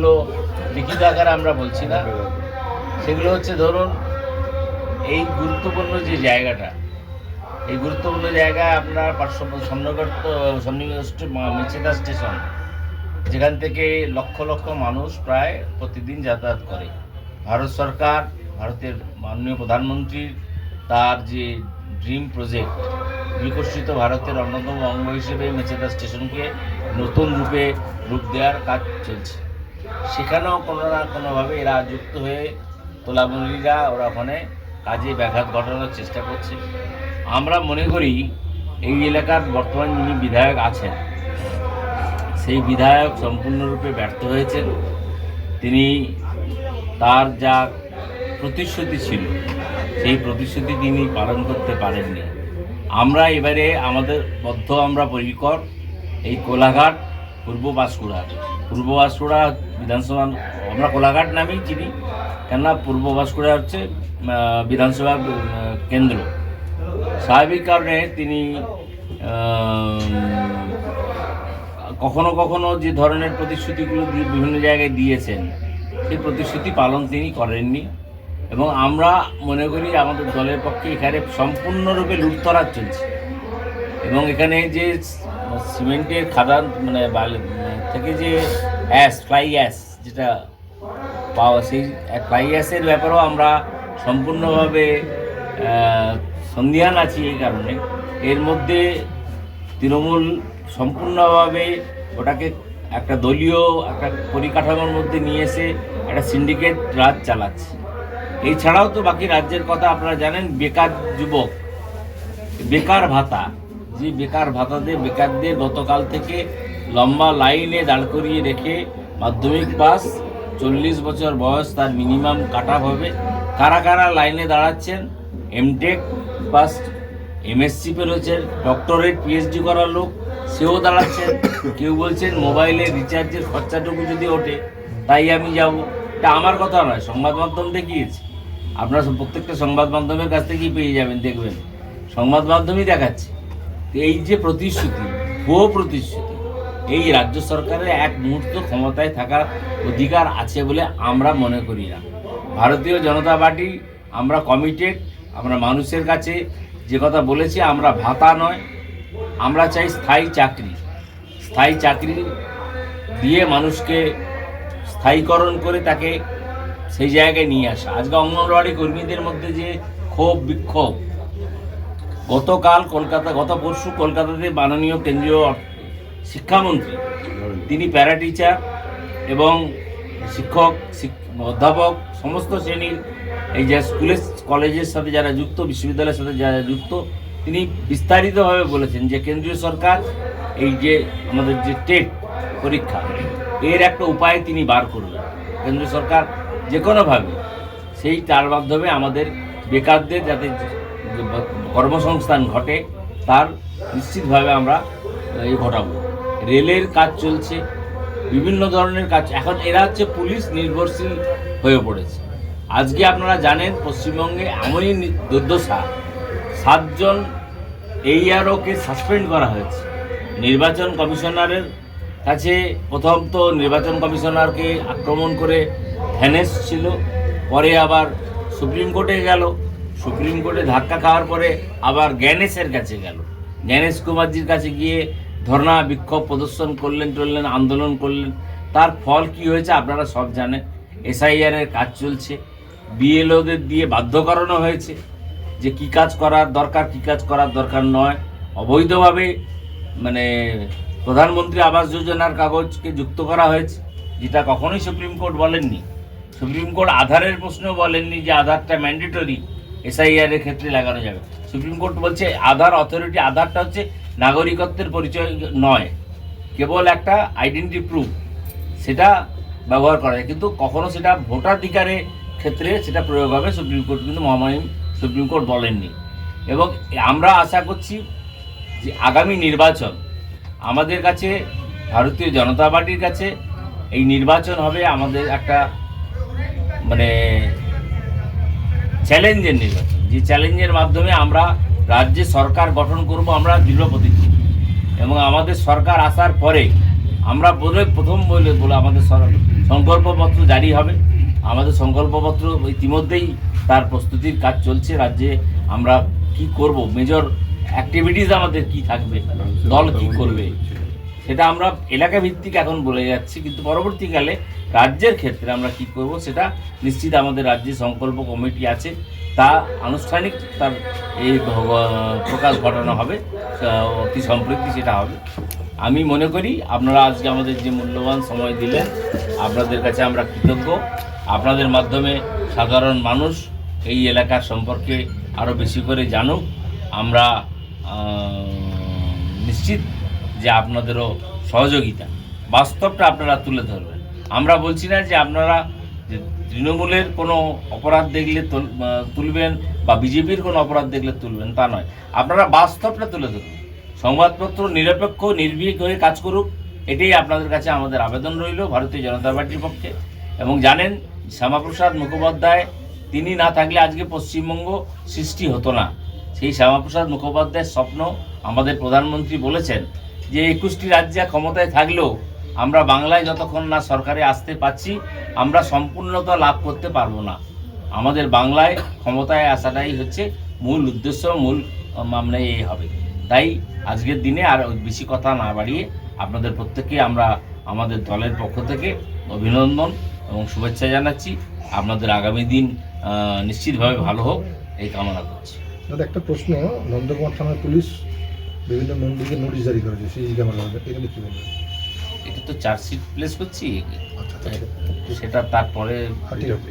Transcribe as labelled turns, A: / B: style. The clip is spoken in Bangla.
A: সেগুলো লিখিত আকারে আমরা বলছি না। সেগুলো হচ্ছে ধরুন এই গুরুত্বপূর্ণ যে জায়গাটা, এই গুরুত্বপূর্ণ জায়গায় আপনার সন্নিকষ্ট মেচেদা স্টেশন, যেখান থেকে লক্ষ লক্ষ মানুষ প্রায় প্রতিদিন যাতায়াত করে। ভারত সরকার, ভারতের মাননীয় প্রধানমন্ত্রীর তার যে ড্রিম প্রজেক্ট, বিকশিত ভারতের অন্যতম অঙ্গ হিসেবে মেচেদা স্টেশনকে নতুন রূপ দেওয়ার কাজ চলছে। সেখানেও কোনো না কোনোভাবে এরা যুক্ত হয়ে তোলামুলিরা ওরা ওখানে কাজে ব্যাঘাত ঘটানোর চেষ্টা করছে। আমরা মনে করি এই এলাকার বর্তমান যিনি বিধায়ক আছেন, সেই বিধায়ক সম্পূর্ণরূপে ব্যর্থ হয়েছেন। তিনি তার যা প্রতিশ্রুতি ছিল সেই প্রতিশ্রুতি তিনি পালন করতে পারেননি। আমরা এবারে আমাদের আমরা পরিকর এই কোলাঘাট পূর্ব বাঁশকুড়া বিধানসভা, আমরা কোলাঘাট নামেই চিনি, কেননা পূর্ব বাঁশকুড়া হচ্ছে বিধানসভা কেন্দ্র। স্বাভাবিক কারণে তিনি কখনো কখনো যে ধরনের প্রতিশ্রুতিগুলো বিভিন্ন জায়গায় দিয়েছেন, সেই প্রতিশ্রুতি পালন তিনি করেননি। এবং আমরা মনে করি আমাদের দলের পক্ষে এখানে সম্পূর্ণরূপে লুটতরাজ চলছে। এবং এখানে যে সিমেন্টের খাদান থেকে যে ফ্লাই অ্যাশ যেটা পাওয়া, সেই ফ্লাই অ্যাশের ব্যাপারেও আমরা সম্পূর্ণভাবে সন্দিহান আছি। এই কারণে এর মধ্যে তৃণমূল সম্পূর্ণভাবে ওটাকে একটা দলীয় একটা পরিকাঠামোর মধ্যে নিয়ে এসে একটা সিন্ডিকেট রাজ চালাচ্ছে। এছাড়াও তো বাকি রাজ্যের কথা আপনারা জানেন। বেকার যুবক বেকার ভাতা, যে বেকার ভাতাতে বেকারদের গতকাল থেকে লম্বা লাইনে দাঁড় করিয়ে রেখে মাধ্যমিক পাস 40 বছর বয়স তার মিনিমাম কাট অফ হবে। কারা কারা লাইনে দাঁড়াচ্ছেন? এমটেক পাস, এমএসসি পেরোচ্ছেন, ডক্টরেট পিএইচডি করার লোক, সেও দাঁড়াচ্ছেন। কেউ বলছেন মোবাইলে রিচার্জের খরচাটুকু যদি ওঠে তাই আমি যাব। এটা আমার কথা নয়, সংবাদ মাধ্যম দেখিয়েছে। আপনারা প্রত্যেকটা সংবাদ মাধ্যমের কাছ থেকেই পেয়ে যাবেন, দেখবেন সংবাদ মাধ্যমই দেখাচ্ছে। এই যে প্রতিশ্রুতি, ভুয়ো প্রতিশ্রুতি, এই রাজ্য সরকারের এক মুহূর্ত ক্ষমতায় থাকার অধিকার আছে বলে আমরা মনে করি না। ভারতীয় জনতা পার্টি আমরা কমিটেড। আমরা মানুষের কাছে যে কথা বলেছি, আমরা ভাতা নয়, আমরা চাই স্থায়ী চাকরি দিয়ে মানুষকে স্থায়ীকরণ করে তাকে সেই জায়গায় নিয়ে আসা। আজকে অঙ্গনওয়াড়ি কর্মীদের মধ্যে যে ক্ষোভ বিক্ষোভ, গত পরশু কলকাতাতে মাননীয় কেন্দ্রীয় শিক্ষামন্ত্রী তিনি প্যারা টিচার এবং শিক্ষক অধ্যাপক সমস্ত শ্রেণীর এই যে স্কুলের কলেজের সাথে যারা যুক্ত, বিশ্ববিদ্যালয়ের সাথে যারা যুক্ত, তিনি বিস্তারিতভাবে বলেছেন যে কেন্দ্রীয় সরকার এই যে আমাদের যে টেট পরীক্ষা, এর একটা উপায় তিনি বার করবেন। কেন্দ্রীয় সরকার যে কোনোভাবে তার মাধ্যমে আমাদের বেকারদের যাতে কর্মসংস্থান ঘটে তার নিশ্চিতভাবে আমরা ঘটাবো। রেলের কাজ চলছে, বিভিন্ন ধরনের কাজ। এখন এরা হচ্ছে পুলিশ নির্ভরশীল হয়ে পড়েছে। আজকে আপনারা জানেন পশ্চিমবঙ্গে এমনই দুর্দশা, 7 জন AROকে সাসপেন্ড করা হয়েছে। নির্বাচন কমিশনারের কাছে প্রথম তো নির্বাচন কমিশনারকে আক্রমণ করে ধ্যানেশ ছিল, পরে আবার সুপ্রিম কোর্টে গেল, সুপ্রিম কোর্টে ধাক্কা খাওয়ার পরে আবার জ্ঞানেশের কাছে গেল, জ্ঞানেশ কুমারজির কাছে গিয়ে ধর্ণা বিক্ষোভ প্রদর্শন করলেন, আন্দোলন করলেন। তার ফল কি হয়েছে আপনারা সব জানেন। SIR এর কাজ চলছে, BLOদের দিয়ে বাধ্য করানো হয়েছে যে কী কাজ করার দরকার, কী কাজ করার দরকার নয়। অবৈধভাবে প্রধানমন্ত্রী আবাস যোজনার কাগজকে যুক্ত করা হয়েছে, যেটা কখনোই সুপ্রিম কোর্ট বলেননি। সুপ্রিম কোর্ট আধারের প্রশ্নেও বলেননি যে আধারটা ম্যান্ডেটরি SIR এর ক্ষেত্রে লাগানো যাবে। সুপ্রিম কোর্ট বলছে আধার অথরিটি, আধারটা হচ্ছে নাগরিকত্বের পরিচয় নয়, কেবল একটা আইডেন্টি প্রুফ, সেটা ব্যবহার করা যায়। কিন্তু কখনো সেটা ভোটাধিকারের ক্ষেত্রে সেটা প্রয়োগ হবে, সুপ্রিম কোর্ট কিন্তু মহামহিম সুপ্রিম কোর্ট বলেননি। এবং আমরা আশা করছি যে আগামী নির্বাচন আমাদের কাছে, ভারতীয় জনতা পার্টির কাছে এই নির্বাচন হবে আমাদের একটা চ্যালেঞ্জের নির্বাচন, যে চ্যালেঞ্জের মাধ্যমে আমরা রাজ্যে সরকার গঠন করব। আমরা দৃঢ় প্রতিজ্ঞ। এবং আমাদের সরকার আসার পরে আমরা প্রথম বলে আমাদের সংকল্পপত্র জারি হবে। আমাদের সংকল্পপত্র ইতিমধ্যেই তার প্রস্তুতির কাজ চলছে। রাজ্যে আমরা কি করব, মেজর অ্যাক্টিভিটিস আমাদের কি থাকবে, দল কি করবে, সেটা আমরা এলাকা ভিত্তিক এখন বলে যাচ্ছি, কিন্তু পরবর্তীকালে রাজ্যের ক্ষেত্রে আমরা কি করব সেটা নিশ্চিত আমাদের রাজ্যে সংকল্প কমিটি আছে, তা আনুষ্ঠানিক তার এই প্রকাশ ঘটানো হবে অতি সম্প্রতি, সেটা হবে। আমি মনে করি আপনারা আজকে আমাদের যে মূল্যবান সময় দিলেন, আপনাদের কাছে আমরা কৃতজ্ঞ। আপনাদের মাধ্যমে সাধারণ মানুষ এই এলাকার সম্পর্কে আরও বেশি করে জানুক। আমরা নিশ্চিত যে আপনাদেরও সহযোগিতা, বাস্তবটা আপনারা তুলে ধরবেন। আমরা বলছি না যে আপনারা যে তৃণমূলের কোনো অপরাধ দেখলে তুলবেন বা বিজেপির কোনো অপরাধ দেখলে তুলবেন, তা নয়। আপনারা বাস্তবটা তুলে ধরুন। সংবাদপত্র নিরপেক্ষ নির্ভীক হয়ে কাজ করুক, এটাই আপনাদের কাছে আমাদের আবেদন রইল ভারতীয় জনতা পার্টির পক্ষে। এবং জানেন, শ্যামাপ্রসাদ মুখোপাধ্যায় তিনি না থাকলে আজকে পশ্চিমবঙ্গ সৃষ্টি হতো না। সেই শ্যামাপ্রসাদ মুখোপাধ্যায়ের স্বপ্ন আমাদের প্রধানমন্ত্রী বলেছেন যে 21টি রাজ্যে ক্ষমতায় থাকলেও আমরা বাংলায় যতক্ষণ না সরকারে আসতে পারছি, আমরা সম্পূর্ণতা লাভ করতে পারবো না। আমাদের বাংলায় ক্ষমতায় আসাটাই হচ্ছে মূল উদ্দেশ্য, মূল মানে এই হবে। তাই আজকের দিনে আর বেশি কথা না বাড়িয়ে আপনাদের প্রত্যেককে আমরা আমাদের দলের পক্ষ থেকে অভিনন্দন এবং শুভেচ্ছা জানাচ্ছি। আপনাদের আগামী দিন নিশ্চিতভাবে ভালো হোক এই কামনা করছি।
B: দাদা, একটা প্রশ্ন, নন্দকুমার থানার পুলিশ বিভিন্ন মন্দিরকে নোটিশ জারি করেছে সিসি ক্যামেরা, এগুলো কি বলবেন?
A: এটা তো চার্জশিট প্লেস করছি,
B: আচ্ছা,
A: সেটা তারপরে
B: ঠিক আছে।